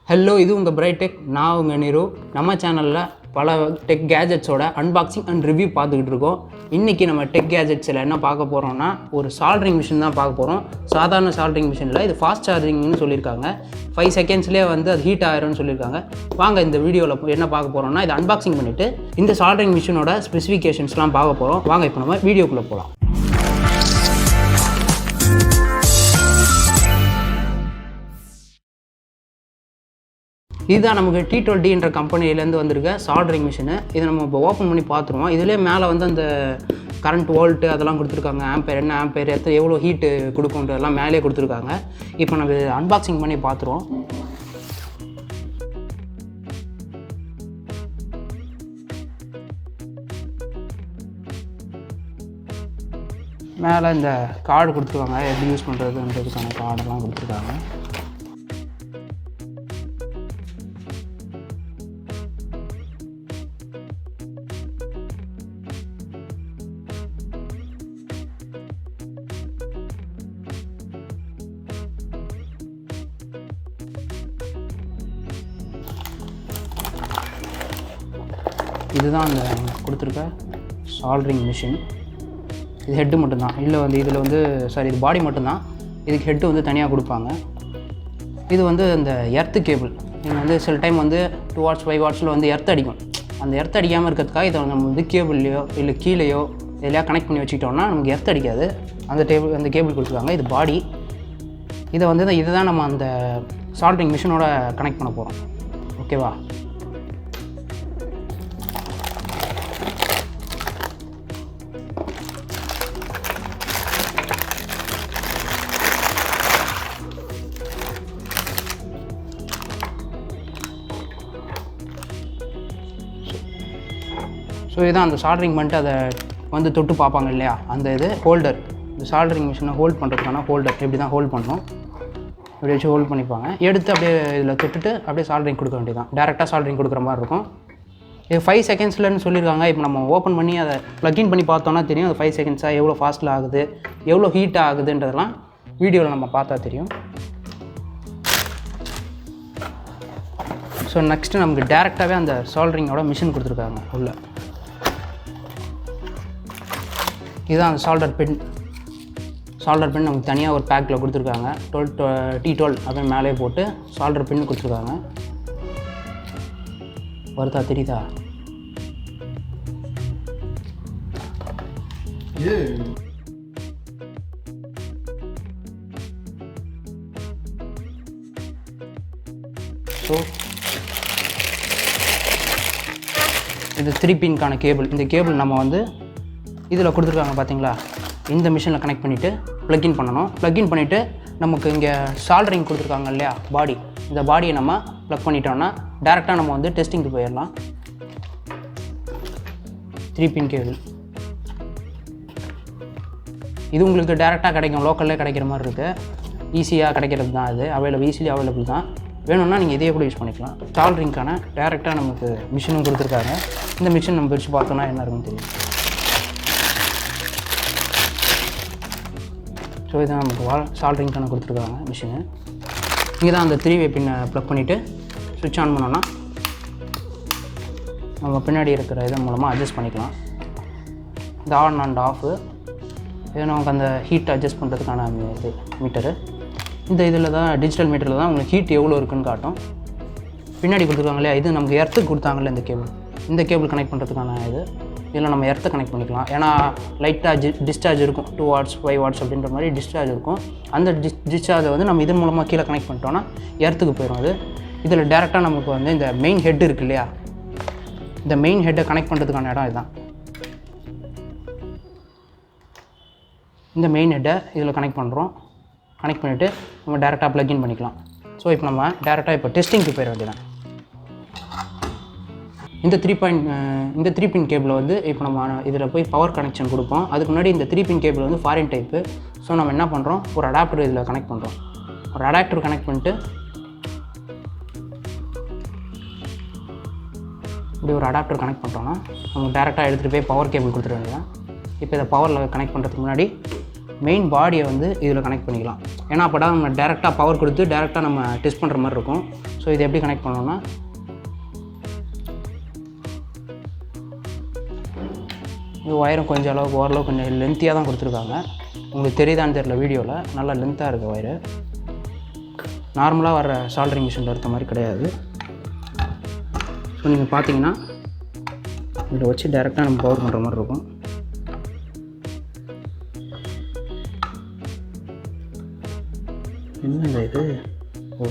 Hello, இது உங்கள் bright tech. நான் உங்கள் நிரு. நம்ம சேனலில் பல டெக் கேஜெட்ஸோட அன்பாக்சிங் அண்ட் ரிவ்யூ பார்த்துக்கிட்டு இருக்கோம். இன்றைக்கி நம்ம டெக் கேஜெட்ஸில் என்ன பார்க்க போகிறோம்னா, ஒரு சால்ட்ரிங் மிஷின் தான் பார்க்க போகிறோம். சாதாரண சால்ட்ரிங் மிஷினில் இது ஃபாஸ்ட் சார்ஜிங்னு சொல்லியிருக்காங்க. 5 செகண்ட்ஸ்லேயே வந்து அது ஹீட் ஆயிரும்னு சொல்லியிருக்காங்க. வாங்க இந்த வீடியோவில் என்ன பார்க்க போகிறோம்னா, இதை அன்பாக்சிங் பண்ணிவிட்டு இந்த சால்ட்ரிங் மிஷினோட ஸ்பெசிஃபிகேஷன்ஸ்லாம் பார்க்க போகிறோம். வாங்க இப்போ நம்ம வீடியோக்குள்ளே போகலாம். இதுதான் நமக்கு T12 என்ற கம்பெனிலேருந்து வந்திருக்க சால்டரிங் மிஷினு. இதை நம்ம இப்போ ஓப்பன் பண்ணி பார்த்துருவோம். இதிலே மேலே வந்து அந்த கரண்ட் வோல்ட்டு அதெல்லாம் கொடுத்துருக்காங்க. ஆம்பேர் என்ன ஆம்பேர் எவ்வளோ ஹீட்டு கொடுக்குன்றதெல்லாம் மேலே கொடுத்துருக்காங்க. இப்போ நம்ம அன்பாக்சிங் பண்ணி பார்த்துருவோம். மேலே இந்த கார்டு கொடுத்துருக்காங்க, எப்படி யூஸ் பண்ணுறதுன்றதுக்கான கார்டெல்லாம் கொடுத்துருக்காங்க. இதுதான் அந்த கொடுத்துருக்க சால்ட்ரிங் மிஷின். இது ஹெட்டு மட்டும்தான், இல்லை வந்து இதில் வந்து இது பாடி மட்டும்தான். இதுக்கு ஹெட்டு வந்து தனியாக கொடுப்பாங்க. இது வந்து அந்த எர்த்து கேபிள். இது வந்து சில டைம் வந்து 2 வாட்ஸ் 5 வாட்ஸில் வந்து எர்த்து அடிக்கும். அந்த எர்த்து அடிக்காமல் இருக்கிறதுக்காக இதை நம்ம வந்து கேபிள்லையோ இல்லை கீழேயோ எதையா கனெக்ட் பண்ணி வச்சுக்கிட்டோம்னா நமக்கு எர்த்து அடிக்காது. அந்த கேபிள் கொடுத்துருக்காங்க. இது பாடி. இதை வந்து இதுதான் நம்ம அந்த சால்ட்ரிங் மிஷினோட கனெக்ட் பண்ண போகிறோம். ஓகேவா? ஸோ இதுதான் அந்த சால்ட்ரிங் பண்ணிட்டு அதை வந்து தொட்டு பார்ப்பாங்க இல்லையா, அந்த இது ஹோல்டர். இந்த சால்ட்ரிங் மிஷினை ஹோல்ட் பண்ணுறதுக்கான ஹோல்டர். இப்படி தான் ஹோல்ட் பண்ணணும். இப்படி வச்சு ஹோல்ட் பண்ணிப்பாங்க. எடுத்து அப்படியே இதில் தொட்டுட்டு அப்படியே சால்ட்ரிங் கொடுக்க வேண்டியதான். டேரெக்டாக சால்ட்ரிங் கொடுக்குற மாதிரி இருக்கும். இது 5 செகண்ட்ஸ்லன்னு சொல்லியிருக்காங்க. இப்போ நம்ம ஓப்பன் பண்ணி அதை ப்ளக்இன் பண்ணி பார்த்தோன்னா தெரியும் அது 5 செகண்ட்ஸாக எவ்வளோ ஃபாஸ்ட்டில் ஆகுது, எவ்வளோ ஹீட் ஆகுதுன்றதெல்லாம் வீடியோவில் நம்ம பார்த்தா தெரியும். ஸோ நெக்ஸ்ட்டு நமக்கு டேரெக்டாகவே அந்த சால்ட்ரிங்கோட மிஷின் கொடுத்துருக்காங்க உள்ள. இதுதான் அந்த சால்டர் பென். நமக்கு தனியாக ஒரு பேக்கில் கொடுத்துருக்காங்க. T12 அப்படின்னு மேலே போட்டு சால்டர் பென் கொடுத்துருக்காங்க. வருதா, தெரியுதா? ஸோ இது 3 பின்கான கேபிள். இந்த கேபிள் நம்ம வந்து இதில் கொடுத்துருக்காங்க பார்த்தீங்களா, இந்த மிஷினில் கனெக்ட் பண்ணிவிட்டு ப்ளக்இன் பண்ணணும். ப்ளக்இன் பண்ணிவிட்டு நமக்கு இங்கே சால்டரிங் கொடுத்துருக்காங்க இல்லையா பாடி, இந்த பாடியை நம்ம ப்ளக் பண்ணிட்டோம்னா டேரெக்டாக நம்ம வந்து டெஸ்டிங்க்கு போயிடலாம். 3 பின் கேபிள். இது உங்களுக்கு டேரெக்டாக கிடைக்கும், லோக்கல்லே கிடைக்கிற மாதிரி இருக்குது. ஈஸியாக கிடைக்கிறது தான். இது ஈஸிலி அவைலபிள் தான். வேணும்னா நீங்கள் இதையே கூட யூஸ் பண்ணிக்கலாம். சால்டரிங்க்கான டேரெக்டாக நமக்கு மிஷினும் கொடுத்துருக்காங்க. இந்த மிஷின் நம்ம பிரித்து பார்த்தோன்னா என்ன இருக்குன்னு தெரியும். ஸோ இதுதான் நமக்கு சால்ட்ரிங்க்கான கொடுத்துருக்காங்க மிஷினு. இங்கே தான் அந்த 3 வே பின்னை ப்ளக் பண்ணிவிட்டு ஸ்விட்ச் ஆன் பண்ணோன்னா நம்ம பின்னாடி இருக்கிற இதன் மூலமாக அட்ஜஸ்ட் பண்ணிக்கலாம். இந்த ஆன் அண்ட் ஆஃபு இது நமக்கு அந்த ஹீட் அட்ஜஸ்ட் பண்ணுறதுக்கான இது மீட்டரு. இந்த இதில் தான் டிஜிட்டல் மீட்டரில் தான் உங்களுக்கு ஹீட் எவ்வளோ இருக்குதுன்னு காட்டும். பின்னாடி கொடுத்துருக்காங்க இல்லையா, இது நமக்கு எர்த்துக்கு கொடுத்தாங்கல்ல இந்த கேபிள் கனெக்ட் பண்ணுறதுக்கான இது. இதில் நம்ம எர்த்தை கனெக்ட் பண்ணிக்கலாம். ஏன்னா லைட்டாக டிஸ்சார்ஜ் இருக்கும். 2 வாட்ஸ் 5 வாட்ஸ் அப்படின்ற மாதிரி டிஸ்சார்ஜ் இருக்கும். அந்த டிஸ்சார்ஜை வந்து நம்ம இதன் மூலமாக கீழே கனெக்ட் பண்ணிட்டோன்னா எர்த்துக்கு போயிடும் அது. இதில் டேரெக்டாக நமக்கு வந்து இந்த மெயின் ஹெட் இருக்குது இல்லையா, இந்த மெயின் ஹெட்டை கனெக்ட் பண்ணுறதுக்கான இடம் இதுதான். இந்த மெயின் ஹெட்டை இதில் கனெக்ட் பண்ணுறோம். கனெக்ட் பண்ணிவிட்டு நம்ம டேரெக்டாக ப்ளக்இன் பண்ணிக்கலாம். ஸோ இப்போ நம்ம டேரெக்டாக இப்போ டெஸ்டிங்க்கு போயிட வேண்டியதான். இந்த 3 பின் கேபிள் வந்து இப்போ நம்ம இதில் போய் பவர் கனெக்ஷன் கொடுப்போம். அதுக்கு முன்னாடி இந்த 3 பின் கேபிள் வந்து ஃபாரின் டைப்பு. ஸோ நம்ம என்ன பண்ணுறோம், ஒரு அடாப்டர் இதில் கனெக்ட் பண்ணுறோம். ஒரு அடாப்டர் கனெக்ட் பண்ணிட்டு இப்படி ஒரு அடாப்டர் கனெக்ட் பண்ணுறோன்னா நம்ம டேரெக்டாக எடுத்துகிட்டு போய் பவர் கேபிள் கொடுத்துட வேண்டியதான். இப்போ இதை பவரில் கனெக்ட் பண்ணுறதுக்கு முன்னாடி மெயின் பாடியை வந்து இதில் கனெக்ட் பண்ணிக்கலாம். ஏன்னா அப்போ தான் நம்ம டேரெக்டாக பவர் கொடுத்து டேரெக்டாக நம்ம டெஸ்ட் பண்ணுற மாதிரி இருக்கும். ஸோ ஸோ இது எப்படி கனெக்ட் பண்ணணும்னா இது ஒயரும் கொஞ்சம் அளவுக்கு ஓரளவு கொஞ்சம் லென்த்தியாக தான் கொடுத்துருக்காங்க. உங்களுக்கு தெரியுதான்னு தெரியல, வீடியோவில் நல்லா லென்த்தாக இருக்குது ஒயரு. நார்மலாக வர சால்டரிங் மிஷினில் இருக்க மாதிரி கிடையாது. ஸோ நீங்கள் பார்த்தீங்கன்னா இதில் வச்சு டைரெக்டாக நம்ம பவர் பண்ணுற மாதிரி இருக்கும். என்ன இது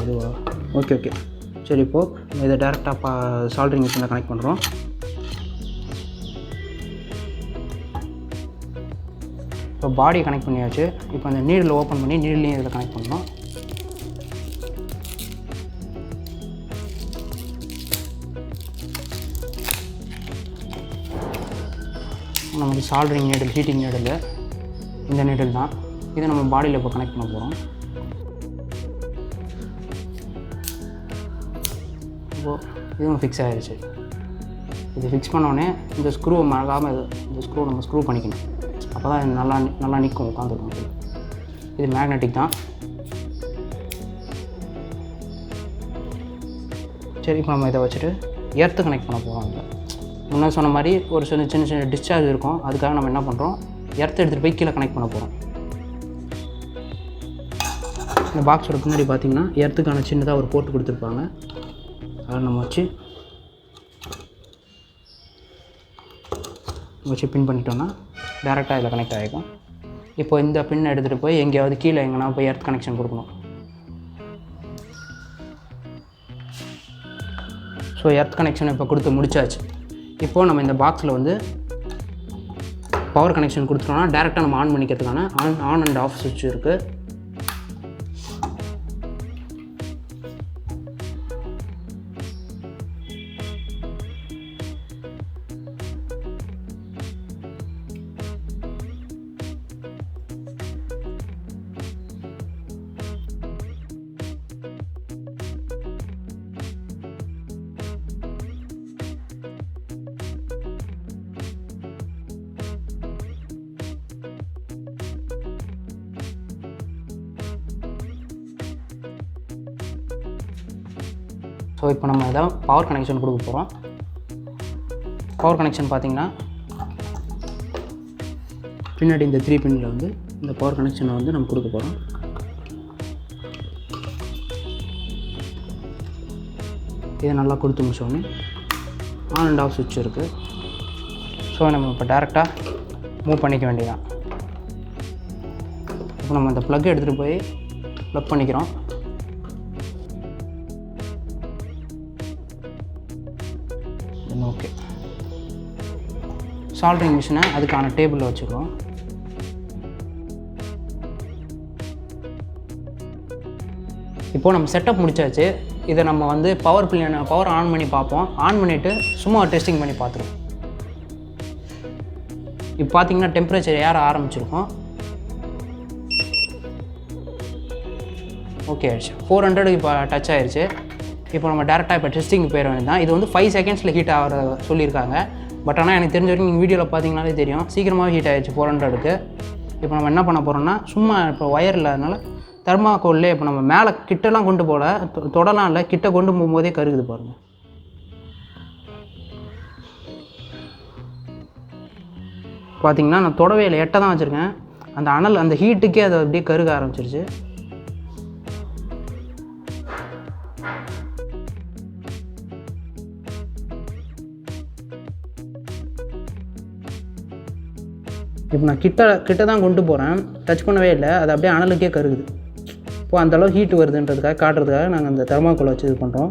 இதுவா? ஓகே சரி, இப்போது இதை டேரெக்டாக சால்டரிங் மிஷினில் கனெக்ட் பண்ணுறோம். இப்போ பாடியை கனெக்ட் பண்ணியாச்சு. இப்போ அந்த நீடில் ஓப்பன் பண்ணி நீட்லையும் இதில் கனெக்ட் பண்ணணும். நமக்கு சால்டரிங் நீடில், ஹீட்டிங் நீடில், இந்த நீடில் தான். இதை நம்ம பாடியில் இப்போ கனெக்ட் பண்ண போகிறோம். இப்போது இதுவும் ஃபிக்ஸ் ஆகிடுச்சு. இது ஃபிக்ஸ் பண்ணோடனே இந்த ஸ்க்ரூவை மறக்காமல் இந்த ஸ்க்ரூவை நம்ம ஸ்க்ரூ பண்ணிக்கணும். அப்போ தான் நல்லா நிற்கும், உட்காந்துருக்கும். இது மேக்னெட்டிக் தான். சரி, இப்போ நம்ம இதை வச்சுட்டு எர்த்து கனெக்ட் பண்ண போகிறோம். அதில் முன்னே சொன்ன மாதிரி ஒரு சின்ன டிஸ்சார்ஜ் இருக்கும். அதுக்காக நம்ம என்ன பண்ணுறோம், எர்த்து எடுத்துகிட்டு போய் கீழே கனெக்ட் பண்ண போகிறோம். இந்த பாக்ஸோட பின்னாடி பார்த்தீங்கன்னா எர்த்துக்கான சின்னதாக ஒரு போர்ட் கொடுத்துருப்பாங்க. அதை நம்ம வச்சு பின் பண்ணிட்டோன்னா டேரெக்டாக இதில் கனெக்ட் ஆகிக்கும். இப்போ இந்த பின்னை எடுத்துகிட்டு போய் எங்கேயாவது கீழே எங்கன்னா போய் எர்த் கனெக்ஷன் கொடுக்கணும். ஸோ எர்த் கனெக்ஷன் இப்போ கொடுத்து முடிச்சாச்சு. இப்போது நம்ம இந்த பாக்ஸில் வந்து பவர் கனெக்ஷன் கொடுத்துட்டோம்னா டேரெக்டாக நம்ம ஆன் பண்ணிக்கிறதுக்கான ஆன் அண்ட் ஆஃப் சுவிட்ச் இருக்குது. ஸோ இப்போ நம்ம இதை பவர் கனெக்ஷன் கொடுக்க போகிறோம். பவர் கனெக்ஷன் பார்த்திங்கன்னா பின்னாடி இந்த 3 பின்னில் வந்து இந்த பவர் கனெக்ஷனை வந்து நம்ம கொடுக்க போகிறோம். இதை நல்லா கொடுத்து முடிச்சோடனே ஆன் அண்ட் ஆஃப் சுவிட்ச் இருக்குது. ஸோ நம்ம இப்போ டேரெக்டாக மூவ் பண்ணிக்க வேண்டியதான். இப்போ நம்ம இந்த ப்ளக் எடுத்துகிட்டு போய் ப்ளக் பண்ணிக்கிறோம். ஓகே, சால்டரிங் மிஷினை அதுக்கான டேபிளில் வச்சுக்கிறோம். இப்போது நம்ம செட்டப் முடிச்சாச்சு. இதை நம்ம வந்து பவர் ஆன் பண்ணி பார்ப்போம். ஆன் பண்ணிவிட்டு சும்மா டெஸ்டிங் பண்ணி பார்த்துருவோம். இப்போ பார்த்தீங்கன்னா டெம்பரேச்சர் ஏற ஆரம்பிச்சிருக்கோம். ஓகே ஆயிடுச்சு. 400 இப்போ டச் ஆயிடுச்சு. இப்போ நம்ம டேரெக்டாக இப்போ டெஸ்டிங் போயிட வேண்டியதான். இது வந்து 5 செகண்ட்ஸில் ஹீட் ஆகிற சொல்லியிருக்காங்க. பட் ஆனால் எனக்கு தெரிஞ்ச வரைக்கும் நீங்கள் வீடியோவில் பார்த்தீங்கன்னாலே தெரியும், சீக்கிரமாக ஹீட் ஆகிடுச்சு 400க்கு. இப்போ நம்ம என்ன பண்ண போகிறோம்னா, சும்மா இப்போ ஒயர் இல்லாதனால தெர்மாக்கோல்லே இப்போ நம்ம மேலே கிட்டலாம் கொண்டு போகல, தொடலாம் இல்லை, கிட்ட கொண்டு போகும்போதே கருகுது பாருங்கள். பார்த்தீங்கன்னா நான் தொடவே இல்லை, எட்ட தான் வச்சுருக்கேன். அந்த அனல், அந்த ஹீட்டுக்கே அது அப்படியே கருக ஆரம்பிச்சிருச்சு. இப்போ நான் கிட்ட தான் கொண்டு போகிறேன், டச் பண்ணவே இல்லை, அது அப்படியே அனலுக்கே கருகுது. இப்போது அந்தளவு ஹீட் வருதுன்றதுக்காக காட்டுறதுக்காக நாங்கள் அந்த தெர்மாக்கோலை வச்சு இது பண்ணுறோம்.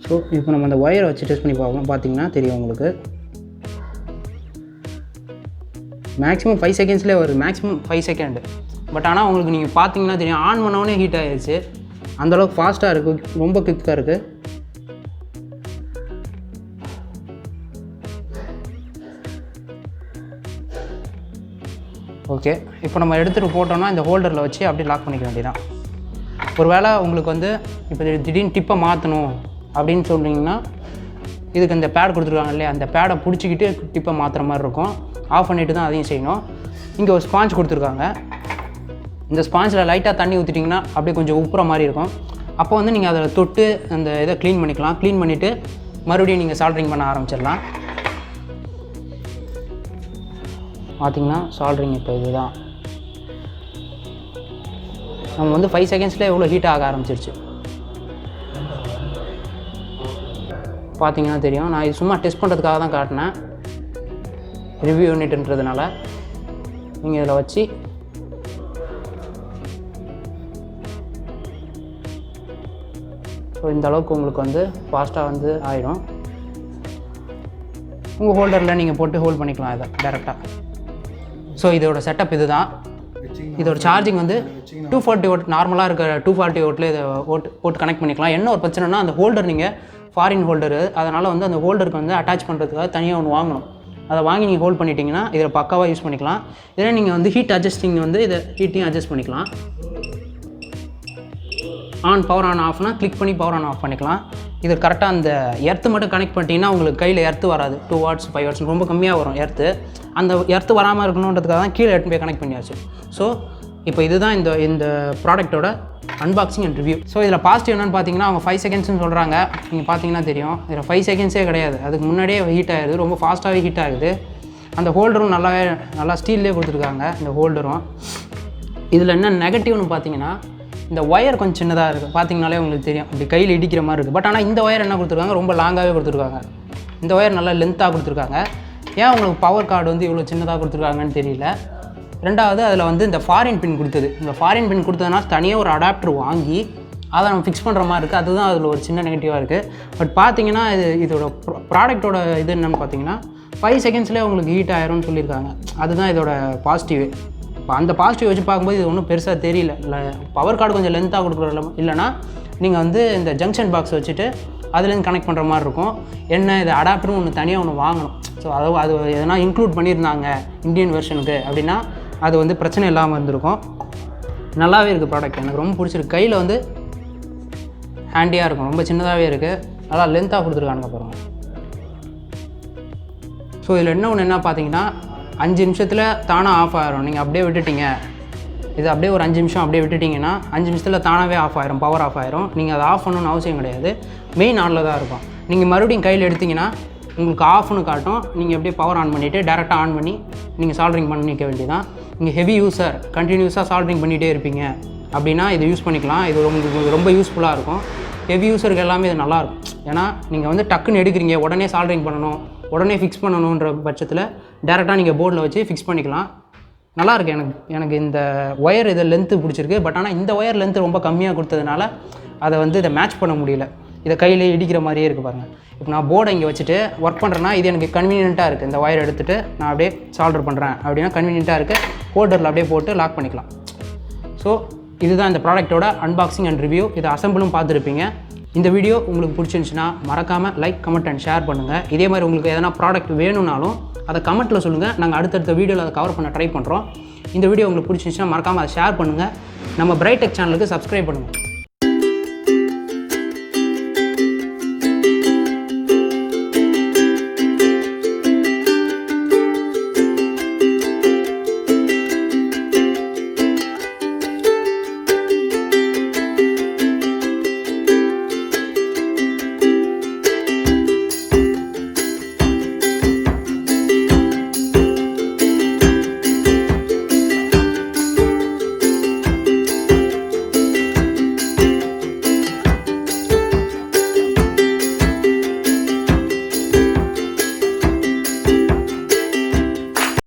ஸோ இப்போ நம்ம அந்த ஒயரை வச்சு டெஸ்ட் பண்ணி பார்க்கலாம். பார்த்தீங்கன்னா தெரியும் உங்களுக்கு, மேக்ஸிமம் 5 செகண்ட்ஸ்லேயே வருது, மேக்ஸிமம் 5 செகண்டு. பட் ஆனால் உங்களுக்கு நீங்கள் பார்த்தீங்கன்னா தெரியும், ஆன் பண்ணோடனே ஹீட் ஆகிடுச்சு. அந்தளவுக்கு ஃபாஸ்ட்டாக இருக்குது, ரொம்ப குயிக்காக இருக்குது. ஓகே, இப்போ நம்ம எடுத்துகிட்டு போட்டோம்னா இந்த ஹோல்டரில் வச்சு அப்படியே லாக் பண்ணிக்க வேண்டியதான். ஒரு வேளை உங்களுக்கு வந்து இப்போ திடீர்னு டிப்பை மாற்றணும் அப்படின்னு சொல்கிறீங்கன்னா இதுக்கு இந்த பேட் கொடுத்துருக்காங்க இல்லையா, அந்த பேடை பிடிச்சிக்கிட்டு டிப்பை மாற்றுற மாதிரி இருக்கும். ஆஃப் பண்ணிவிட்டு தான் அதையும் செய்யணும். இங்கே ஒரு ஸ்பாஞ்ச் கொடுத்துருக்காங்க. இந்த ஸ்பாஞ்சில் லைட்டாக தண்ணி ஊற்றிட்டிங்கன்னா அப்படியே கொஞ்சம் உப்புற மாதிரி இருக்கும். அப்போ வந்து நீங்கள் அதில் தொட்டு அந்த இதை க்ளீன் பண்ணிக்கலாம். க்ளீன் பண்ணிவிட்டு மறுபடியும் நீங்கள் சால்ட்ரிங் பண்ண ஆரம்பிச்சிடலாம். பார்த்திங்கன்னா சால்ட்ரிங் இப்போ இதுதான். நம்ம வந்து 5 செகண்ட்ஸில் எவ்வளோ ஹீட் ஆக ஆரம்பிச்சிருச்சு பார்த்தீங்கன்னா தெரியும். நான் இது சும்மா டெஸ்ட் பண்ணுறதுக்காக தான் காட்டினேன், ரிவ்யூ யூனிட்ன்றதுனால. நீங்கள் இதில் வச்சு ஸோ இந்த அளவுக்கு உங்களுக்கு வந்து ஃபாஸ்ட்டாக வந்து ஆகிடும். உங்கள் ஹோல்டரில் நீங்கள் போட்டு ஹோல்ட் பண்ணிக்கலாம் இதை டேரெக்டாக. ஸோ இதோட செட்டப் இது தான். இதோட சார்ஜிங் வந்து 240 வாட், நார்மலாக இருக்க 240 வாட்டில் இதை போட்டு கனெக்ட் பண்ணிக்கலாம். என்ன ஒரு பிரச்சனைனா, அந்த ஹோல்டர் நீங்கள் ஃபாரின் ஹோல்டரு, அதனால் வந்து அந்த ஹோல்டருக்கு வந்து அட்டாச் பண்ணுறதுக்காக தனியாக ஒன்று வாங்கணும். அதை வாங்கி நீங்கள் ஹோல்ட் பண்ணிட்டீங்கன்னா இதில் பக்காவாக யூஸ் பண்ணிக்கலாம். இதில் நீங்கள் வந்து ஹீட் அட்ஜஸ்டிங் வந்து இதை ஹீட்டையும் அட்ஜஸ்ட் பண்ணிக்கலாம். பவர் ஆன் ஆஃப்னா கிளிக் பண்ணி பவர் ஆன் ஆஃப் பண்ணிக்கலாம். இது கரெக்டாக அந்த எர்த்து மட்டும் கனெக்ட் பண்ணிட்டீங்கன்னா உங்களுக்கு கையில் எர்த்து வராது. 2 வாட்ஸ் 5 வாட்ஸ் ரொம்ப கம்மியாக வரும் எர்த்து. அந்த எர்த்து வராமல் இருக்கணுன்றதுக்காக தான் கீழே எடுத்து போய் கனெக்ட் பண்ணியாச்சு. ஸோ இப்போ இதுதான் இந்த ப்ராடக்ட்டோட அன்பாக்சிங் அண்ட் ரிவ்யூ. ஸோ இதில் பாசிட்டிவ் என்னென்னு பார்த்தீங்கன்னா, அவங்க 5 செகண்ட்ஸ்னு சொல்கிறாங்க. நீங்கள் பார்த்தீங்கன்னா தெரியும், இதில் 5 செகண்ட்ஸே கிடையாது, அதுக்கு முன்னாடியே ஹீட் ஆகிடுது. ரொம்ப ஃபாஸ்ட்டாகவே ஹீட் ஆகுது. அந்த ஹோல்டரும் நல்லா ஸ்டீல்லே கொடுத்துருக்காங்க. இந்த ஹோல்டரும் இதில் என்ன நெகட்டிவ்னு பார்த்தீங்கன்னா, இந்த ஒயர் கொஞ்சம் சின்னதாக இருக்குது. பார்த்தீங்கனாலே உங்களுக்கு தெரியும், அப்படி கையில் இடிக்கிற மாதிரி இருக்குது. பட் ஆனால் இந்த ஒயர் என்ன கொடுத்துருக்காங்க, ரொம்ப லாங்காகவே கொடுத்துருக்காங்க. இந்த ஒயர் நல்லா லென்த்தாக கொடுத்துருக்காங்க. ஏன் உங்களுக்கு பவர் கார்டு வந்து இவ்வளோ சின்னதாக கொடுத்துருக்காங்கன்னு தெரியல. ரெண்டாவது, அதில் வந்து இந்த ஃபாரின் பின் கொடுத்தது. இந்த ஃபாரின் பின் கொடுத்ததுனால தனியாக ஒரு அடாப்டர் வாங்கி அதை நம்ம ஃபிக்ஸ் பண்ணுற மாதிரி இருக்குது. அதுதான் அதில் ஒரு சின்ன நெகட்டிவாக இருக்குது. பட் பார்த்தீங்கன்னா இதோட ப்ராடக்ட்டோட இது என்னென்னு பார்த்தீங்கன்னா, 5 செகண்ட்ஸ்லேயே உங்களுக்கு ஹீட் ஆயிரும்னு சொல்லியிருக்காங்க. அதுதான் இதோட பாசிட்டிவ். இப்போ அந்த பாசிட்டிவ் வச்சு பார்க்கும்போது இது ஒன்றும் பெருசாக தெரியல. இல்லை பவர் கார்டு கொஞ்சம் லென்த்தாக கொடுக்குற, இல்லைனா நீங்கள் வந்து இந்த ஜங்ஷன் பாக்ஸ் வச்சுட்டு அதுலேருந்து கனெக்ட் பண்ணுற மாதிரி இருக்கும். என்ன இது அடாப்டரும் ஒன்று தனியாக ஒன்று வாங்கணும். ஸோ அது எதனா இன்க்ளூட் பண்ணியிருந்தாங்க இந்தியன் வெர்ஷனுக்கு அப்படின்னா அது வந்து பிரச்சனை இல்லாமல் இருந்திருக்கும். நல்லாவே இருக்குது ப்ராடக்ட், எனக்கு ரொம்ப பிடிச்சிருக்கு. கையில் வந்து ஹேண்டியாக இருக்கும், ரொம்ப சின்னதாகவே இருக்குது, நல்லா லென்த்தாக கொடுத்துருக்கானுங்க பாருங்க. ஸோ இதில் என்ன பார்த்தீங்கன்னா, 5 நிமிஷத்தில் தானாக ஆஃப் ஆகிரும். நீங்கள் அப்படியே விட்டுட்டீங்க, இது அப்படியே ஒரு 5 நிமிஷம் அப்படியே விட்டுட்டிங்கன்னா 5 நிமிஷத்தில் தானாகவே ஆஃப் ஆயிரும், பவர் ஆஃப் ஆயிரும். நீங்கள் அதை ஆஃப் பண்ணணும்னு அவசியம் கிடையாது, மெயின் ஆனில் தான் இருக்கும். நீங்கள் மறுபடியும் கையில் எடுத்திங்கன்னா உங்களுக்கு ஆஃப்னு காட்டும். நீங்கள் அப்படியே பவர் ஆன் பண்ணிவிட்டு டேரெக்டாக ஆன் பண்ணி நீங்கள் சால்ட்ரிங் பண்ணிக்க வேண்டியதான். நீங்கள் ஹெவி யூஸர், கண்டினியூஸாக சால்ட்ரிங் பண்ணிகிட்டே இருப்பீங்க அப்படின்னா இது யூஸ் பண்ணிக்கலாம். இது உங்களுக்கு ரொம்ப யூஸ்ஃபுல்லாக இருக்கும். ஹெவி யூஸருக்கு எல்லாமே இது நல்லாயிருக்கும். ஏன்னா நீங்கள் வந்து டக்குன்னு எடுக்கிறீங்க, உடனே சால்ட்ரிங் பண்ணணும், உடனே ஃபிக்ஸ் பண்ணணுன்ற பட்சத்தில் டேரெக்டாக நீங்கள் போர்டில் வச்சு ஃபிக்ஸ் பண்ணிக்கலாம். நல்லாயிருக்கு. எனக்கு இந்த ஒயர் இதை லென்த்து பிடிச்சிருக்கு. பட் ஆனால் இந்த ஒயர் லென்த்து ரொம்ப கம்மியாக கொடுத்ததுனால அதை வந்து இதை மேட்ச் பண்ண முடியல. இதை கையில் இடிக்கிற மாதிரியே இருக்குது பாருங்கள். இப்போ நான் போர்டை இங்கே வச்சுட்டு ஒர்க் பண்ணுறேன்னா இது எனக்கு கன்வீனியண்ட்டாக இருக்குது. இந்த ஒயர் எடுத்துகிட்டு நான் அப்படியே சால்டர் பண்ணுறேன் அப்படின்னா கன்வீனியண்ட்டாக இருக்குது. ஹோல்டரில் அப்படியே போட்டு லாக் பண்ணிக்கலாம். ஸோ இதுதான் இந்த ப்ராடக்ட்டோட அன்பாக்சிங் அண்ட் ரிவ்யூ. இதை அசம்பிளும் பார்த்துருப்பீங்க. இந்த வீடியோ உங்களுக்கு பிடிச்சிருந்துச்சுன்னா மறக்காமல் லைக், கமெண்ட் அண்ட் ஷேர் பண்ணுங்கள். இதே மாதிரி உங்களுக்கு எதனா ப்ராடக்ட் வேணும்னாலும் அதை கமெண்ட்டில் சொல்லுங்கள். நாங்கள் அடுத்தடுத்த வீடியோவில் அதை கவர் பண்ண ட்ரை பண்ணுறோம். இந்த வீடியோ உங்களுக்கு பிடிச்சிருந்துச்சுன்னா மறக்காமல் அதை ஷேர் பண்ணுங்கள். நம்ம பிரைடெக் சேனலுக்கு சப்ஸ்கிரைப் பண்ணுங்கள்.